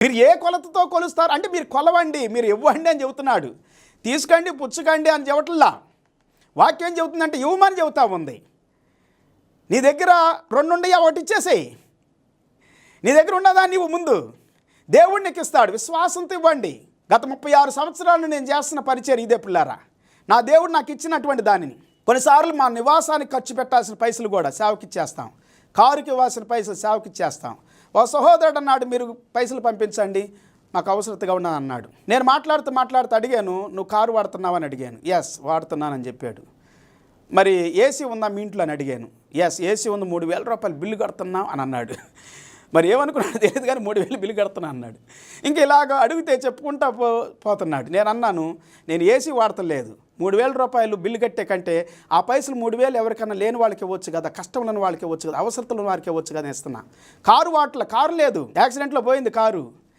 మీరు ఏ కొలతతో కొలుస్తారు అంటే మీరు కొలవండి, మీరు ఇవ్వండి అని చెబుతున్నాడు. తీసుకండి పుచ్చుకండి అని చెప్పట్లా. వాక్యం చెబుతుందంటే ఇవ్వమని చెబుతా ఉంది. నీ దగ్గర 2 ఉండయా, ఒకటి ఇచ్చేసేయి. నీ దగ్గర ఉన్నదాన్ని ఇవ్వు ముందు, దేవుడు నీకు ఇస్తాడు. విశ్వాసంతో ఇవ్వండి. గత 36 సంవత్సరాలు నేను చేస్తున్న పరిచయం ఇదే పిల్లారా. నా దేవుడు నాకు ఇచ్చినటువంటి దానిని కొన్నిసార్లు మా నివాసానికి ఖర్చు పెట్టాల్సిన పైసలు కూడా సేవకి ఇచ్చేస్తాం, కారుకి ఇవ్వాల్సిన పైసలు సేవకి ఇచ్చేస్తాం. ఒక సహోదరుడు అన్నాడు, మీరు పైసలు పంపించండి మాకు అవసరతగా ఉన్నది అన్నాడు. నేను మాట్లాడుతూ అడిగాను, నువ్వు కారు వాడుతున్నావని అడిగాను. ఎస్ వాడుతున్నానని చెప్పాడు. మరి ఏసీ ఉందా మీ ఇంట్లో అని అడిగాను. ఎస్ ఏసీ ఉంది, 3,000 రూపాయలు బిల్లు కడుతున్నావు అని అన్నాడు. మరి ఏమనుకున్నాడు తెలియదు కానీ 3,000 బిల్లు కడుతున్నా అన్నాడు. ఇంక ఇలాగ అడిగితే చెప్పుకుంటా పోతున్నాడు. నేను అన్నాను, నేను ఏసీ వాడతలేదు, 3,000 రూపాయలు బిల్లు కట్టే కంటే ఆ పైసలు 3,000 ఎవరికైనా లేని వాళ్ళకి ఇవ్వచ్చు కదా, కష్టం లేని వాళ్ళకి ఇవ్వచ్చు కదా, అవసరతలు వారికి ఇవ్వచ్చు కదా ఇస్తున్నా. కారు లేదు, యాక్సిడెంట్లో పోయింది కారు.